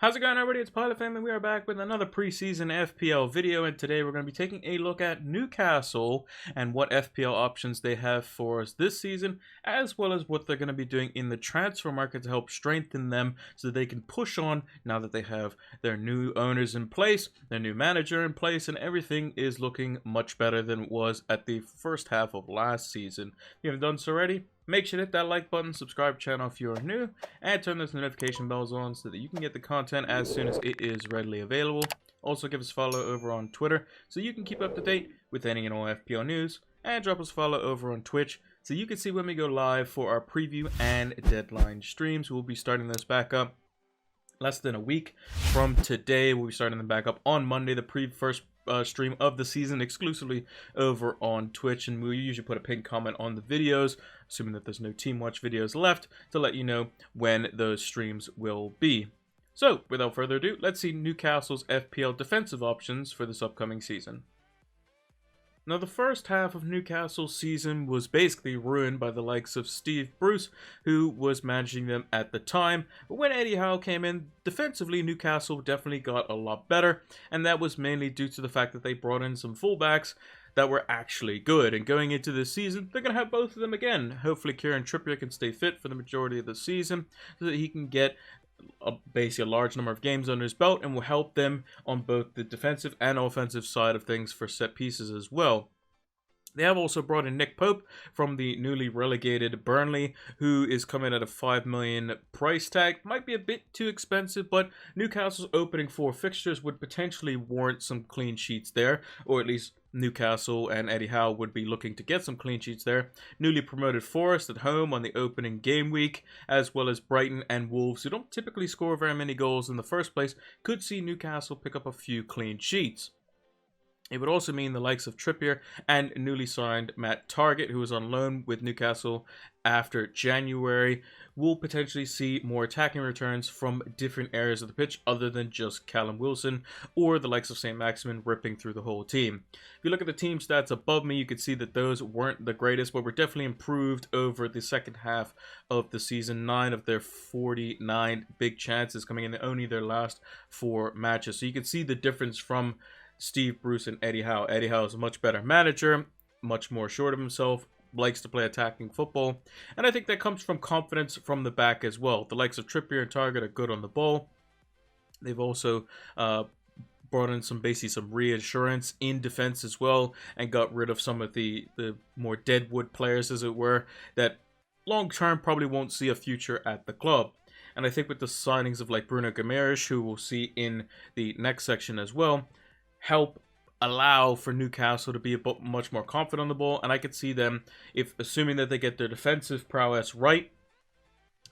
How's it going, everybody? It's Pilot Family. We are back with another preseason FPL video, and today we're going to be taking a look at Newcastle and what FPL options they have for us this season, as well as what they're going to be doing in the transfer market to help strengthen them so that they can push on now that they have their new owners in place, their new manager in place, and everything is looking much better than it was at the first half of last season. If you haven't done so already, make sure to hit that like button, subscribe channel if you're new, and turn those notification bells on so that you can get the content as soon as it is readily available. Also, give us a follow over on Twitter so you can keep up to date with any and all FPL news, and drop us a follow over on Twitch so you can see when we go live for our preview and deadline streams. We'll be starting this back up less than a week from today. We'll be starting them back up on Monday, the first stream of the season, exclusively over on Twitch, and we usually put a pinned comment on the videos, assuming that there's no Team Watch videos left, to let you know when those streams will be. So, without further ado, let's see Newcastle's FPL defensive options for this upcoming season. Now, the first half of Newcastle's season was basically ruined by the likes of Steve Bruce, who was managing them at the time. But when Eddie Howe came in, defensively, Newcastle definitely got a lot better, and that was mainly due to the fact that they brought in some fullbacks that were actually good. And going into this season, they're going to have both of them again. Hopefully, Kieran Trippier can stay fit for the majority of the season so that he can get basically a large number of games under his belt and will help them on both the defensive and offensive side of things for set pieces as well. They have also brought in Nick Pope from the newly relegated Burnley, who is coming at a $5 million price tag. Might be a bit too expensive, but Newcastle's opening 4 fixtures would potentially warrant some clean sheets there, or at least Newcastle and Eddie Howe would be looking to get some clean sheets there. Newly promoted Forest at home on the opening game week, as well as Brighton and Wolves, who don't typically score very many goals in the first place, could see Newcastle pick up a few clean sheets. It would also mean the likes of Trippier and newly signed Matt Targett, who was on loan with Newcastle after January, will potentially see more attacking returns from different areas of the pitch other than just Callum Wilson or the likes of St. Maximin ripping through the whole team. If you look at the team stats above me, you can see that those weren't the greatest, but were definitely improved over the second half of the season. 9 of their 49 big chances coming in only their last 4 matches. So you can see the difference from Steve Bruce and Eddie Howe. Eddie Howe is a much better manager, much more assured of himself, likes to play attacking football, and I think that comes from confidence from the back as well. The likes of Trippier and Targett are good on the ball. They've also brought in some reassurance in defense as well, and got rid of some of the more deadwood players, as it were, that long term probably won't see a future at the club. And I think with the signings of like Bruno Guimaraes, who we'll see in the next section as well, help allow for Newcastle to be much more confident on the ball. And I could see them, if assuming that they get their defensive prowess right,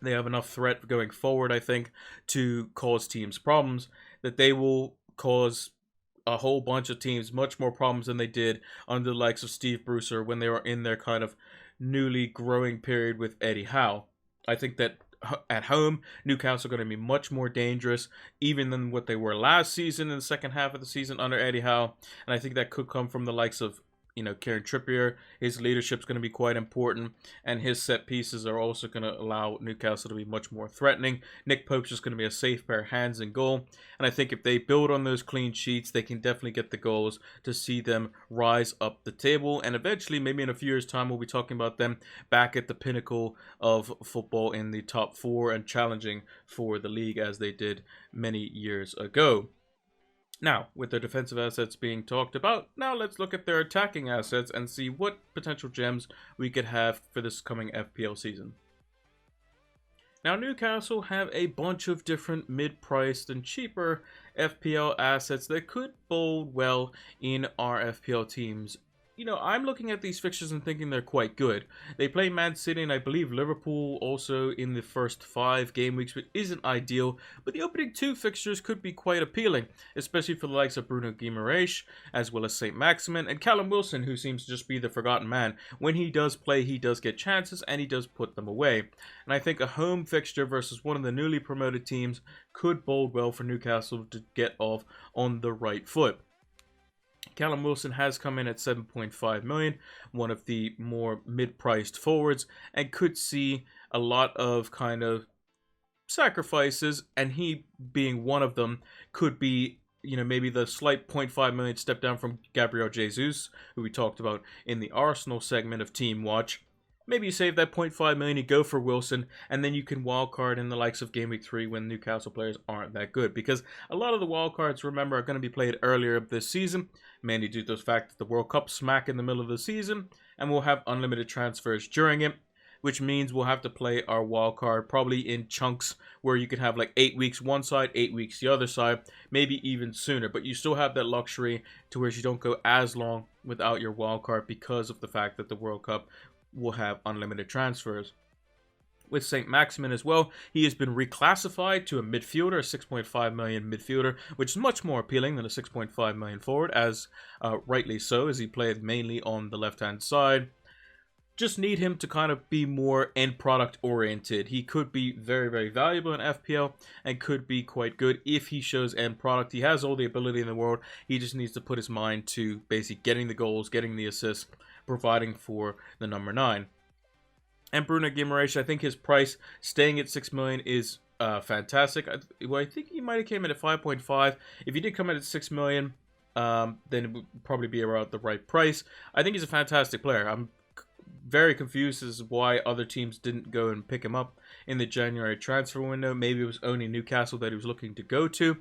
they have enough threat going forward, I think, to cause teams problems, that they will cause a whole bunch of teams much more problems than they did under the likes of Steve Bruce or when they were in their kind of newly growing period with Eddie Howe. I think that at home, Newcastle are going to be much more dangerous even than what they were last season in the second half of the season under Eddie Howe. And I think that could come from the likes of, Kieran Trippier. His leadership is going to be quite important, and his set pieces are also going to allow Newcastle to be much more threatening. Nick Pope's just going to be a safe pair of hands in goal, and I think if they build on those clean sheets, they can definitely get the goals to see them rise up the table, and eventually, maybe in a few years' time, we'll be talking about them back at the pinnacle of football in the top 4 and challenging for the league as they did many years ago. Now, with their defensive assets being talked about, now let's look at their attacking assets and see what potential gems we could have for this coming FPL season. Now, Newcastle have a bunch of different mid-priced and cheaper FPL assets that could bode well in our FPL teams. I'm looking at these fixtures and thinking they're quite good. They play Man City and I believe Liverpool also in the first 5 game weeks, which isn't ideal, but the opening 2 fixtures could be quite appealing, especially for the likes of Bruno Guimaraes, as well as St. Maximin, and Callum Wilson, who seems to just be the forgotten man. When he does play, he does get chances, and he does put them away. And I think a home fixture versus one of the newly promoted teams could bode well for Newcastle to get off on the right foot. Callum Wilson has come in at 7.5 million, one of the more mid-priced forwards, and could see a lot of kind of sacrifices, and he being one of them could be, maybe the slight 0.5 million step down from Gabriel Jesus, who we talked about in the Arsenal segment of Team Watch. Maybe you save that 0.5 million, you go for Wilson, and then you can wildcard in the likes of Game Week 3 when Newcastle players aren't that good. Because a lot of the wildcards, remember, are going to be played earlier this season, mainly due to the fact that the World Cup smack in the middle of the season, and we'll have unlimited transfers during it, which means we'll have to play our wildcard probably in chunks where you can have like 8 weeks one side, 8 weeks the other side, maybe even sooner. But you still have that luxury to where you don't go as long without your wildcard because of the fact that the World Cup will have unlimited transfers. With St. Maximin as well, he has been reclassified to a midfielder, a 6.5 million midfielder, which is much more appealing than a 6.5 million forward, as rightly so, as he played mainly on the left-hand side. Just need him to kind of be more end product oriented. He could be very, very valuable in FPL and could be quite good if he shows end product. He has all the ability in the world. He just needs to put his mind to basically getting the goals, getting the assists, providing for the number 9. And Bruno Guimaraes, I think his price staying at 6 million is fantastic. I think he might have came in at 5.5. If he did come in at 6 million, then it would probably be around the right price. I think he's a fantastic player. I'm very confused as to why other teams didn't go and pick him up in the January transfer window. Maybe it was only Newcastle that he was looking to go to.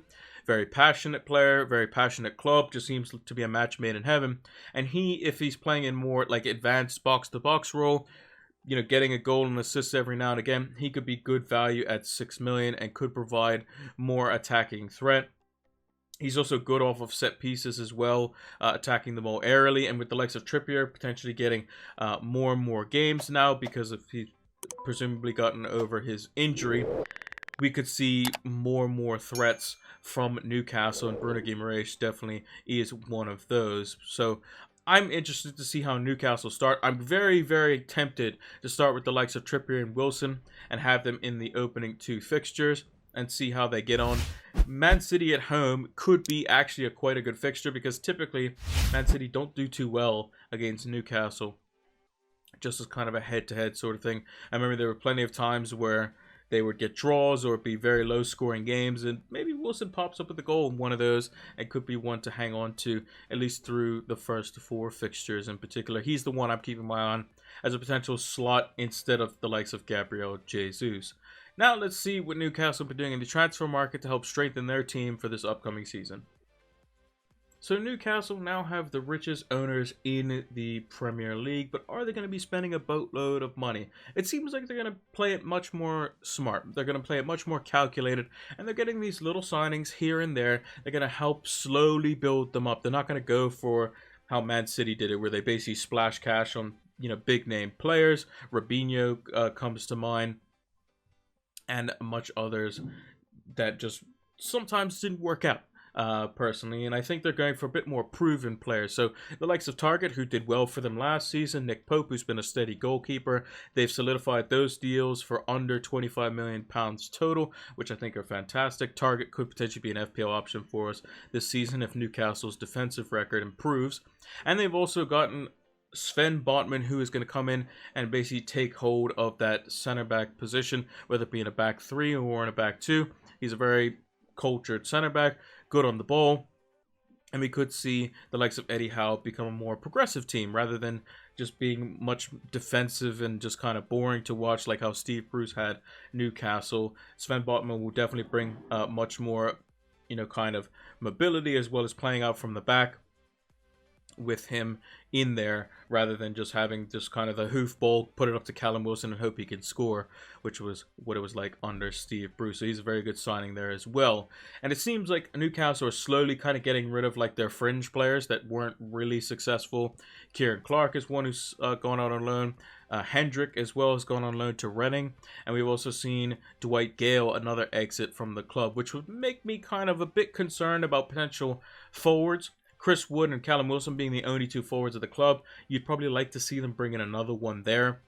Very passionate player, very passionate club, just seems to be a match made in heaven. And if he's playing in more like advanced box-to-box role, getting a goal and assist every now and again, he could be good value at 6 million and could provide more attacking threat. He's also good off of set pieces as well, attacking the ball aerially, and with the likes of Trippier potentially getting more and more games now because of he's presumably gotten over his injury, we could see more and more threats from Newcastle, and Bruno Guimaraes definitely is one of those. So I'm interested to see how Newcastle start. I'm very, very tempted to start with the likes of Trippier and Wilson and have them in the opening 2 fixtures and see how they get on. Man City at home could be actually quite a good fixture because typically Man City don't do too well against Newcastle, just as kind of a head-to-head sort of thing. I remember there were plenty of times where they would get draws or be very low-scoring games, and maybe Wilson pops up with a goal in one of those and could be one to hang on to, at least through the first 4 fixtures in particular. He's the one I'm keeping my eye on as a potential slot instead of the likes of Gabriel Jesus. Now let's see what Newcastle will be doing in the transfer market to help strengthen their team for this upcoming season. So Newcastle now have the richest owners in the Premier League, but are they going to be spending a boatload of money? It seems like they're going to play it much more smart. They're going to play it much more calculated, and they're getting these little signings here and there. They're going to help slowly build them up. They're not going to go for how Man City did it, where they basically splash cash on big name players. Robinho comes to mind, and much others that just sometimes didn't work out. Personally, and I think they're going for a bit more proven players. So the likes of Target, who did well for them last season, Nick Pope, who's been a steady goalkeeper, they've solidified those deals for under £25 million total, which I think are fantastic. Target could potentially be an FPL option for us this season if Newcastle's defensive record improves. And they've also gotten Sven Botman, who is going to come in and basically take hold of that center back position, whether it be in a back 3 or in a back 2. He's a very cultured center back, good on the ball, and we could see the likes of Eddie Howe become a more progressive team rather than just being much defensive and just kind of boring to watch like how Steve Bruce had Newcastle. Sven Botman will definitely bring much more, kind of mobility as well as playing out from the back with him in there rather than just having just kind of the hoof ball, put it up to Callum Wilson and hope he can score, which was what it was like under Steve Bruce. So he's a very good signing there as well. And it seems like Newcastle are slowly kind of getting rid of like their fringe players that weren't really successful. Kieran Clark is one who's gone out on loan. Hendrick as well has gone on loan to Reading. And we've also seen Dwight Gale, another exit from the club, which would make me kind of a bit concerned about potential forwards. Chris Wood and Callum Wilson being the only 2 forwards of the club, you'd probably like to see them bring in another one there.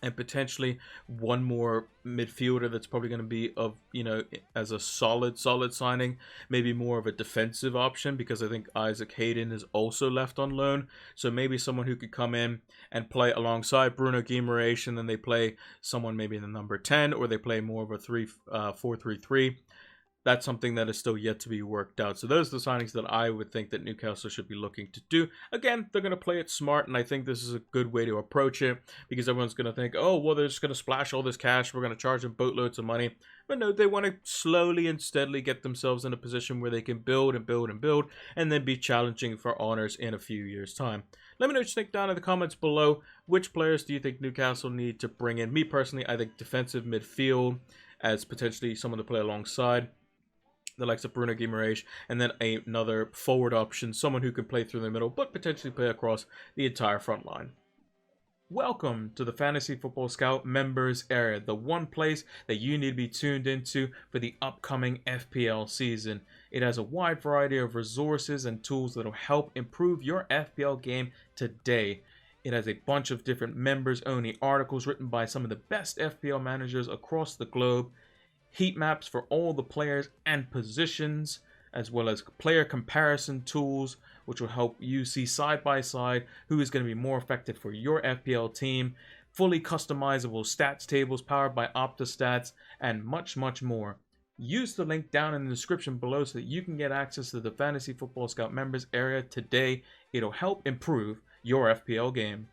and potentially one more midfielder that's probably going to be of, you know, as a solid signing, maybe more of a defensive option, because I think Isaac Hayden is also left on loan. So maybe someone who could come in and play alongside Bruno Guimaraes, and then they play someone maybe in the number 10, or they play more of a 4-3-3. That's something that is still yet to be worked out. So those are the signings that I would think that Newcastle should be looking to do. Again, they're going to play it smart, and I think this is a good way to approach it, because everyone's going to think, oh, well, they're just going to splash all this cash, we're going to charge them boatloads of money. But no, they want to slowly and steadily get themselves in a position where they can build and build and build, and then be challenging for honors in a few years' time. Let me know what you think down in the comments below. Which players do you think Newcastle need to bring in? Me personally, I think defensive midfield as potentially someone to play alongside the likes of Bruno Guimaraes, and then another forward option, someone who can play through the middle, but potentially play across the entire front line. Welcome to the Fantasy Football Scout members area, the one place that you need to be tuned into for the upcoming FPL season. It has a wide variety of resources and tools that will help improve your FPL game today. It has a bunch of different members-only articles written by some of the best FPL managers across the globe, heat maps for all the players and positions, as well as player comparison tools, which will help you see side by side who is going to be more effective for your FPL team, fully customizable stats tables powered by Opta stats, and much more. Use the link down in the description below so that you can get access to the Fantasy Football Scout members area today. It'll help improve your FPL game.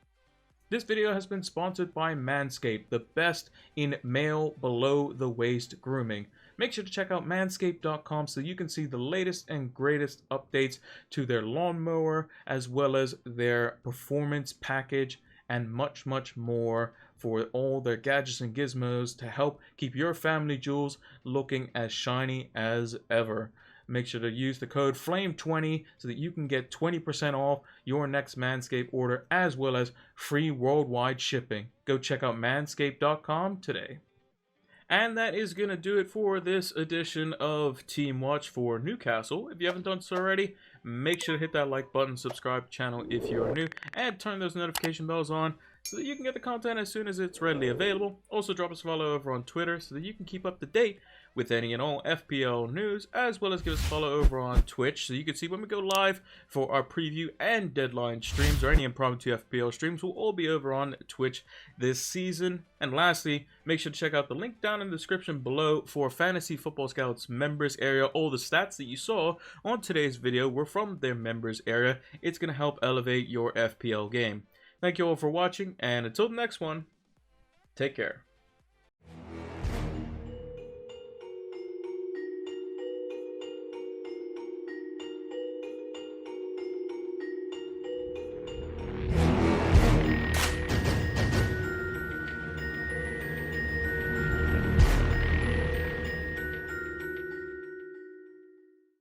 This video has been sponsored by Manscaped, the best in male below-the-waist grooming. Make sure to check out manscaped.com so you can see the latest and greatest updates to their lawnmower, as well as their performance package, and much more for all their gadgets and gizmos to help keep your family jewels looking as shiny as ever. Make sure to use the code FLAME20 so that you can get 20% off your next Manscaped order, as well as free worldwide shipping. Go check out manscaped.com today. And that is going to do it for this edition of Team Watch for Newcastle. If you haven't done so already, make sure to hit that like button, subscribe to the channel if you're new, and turn those notification bells on so that you can get the content as soon as it's readily available. Also, drop us a follow over on Twitter so that you can keep up to date with any and all FPL news, as well as give us a follow over on Twitch so you can see when we go live for our preview and deadline streams, or any impromptu FPL streams will all be over on Twitch this season. And lastly, make sure to check out the link down in the description below for Fantasy Football Scouts members area. All the stats that you saw on today's video were from their members area. It's going to help elevate your FPL game. Thank you all for watching, and until the next one, take care.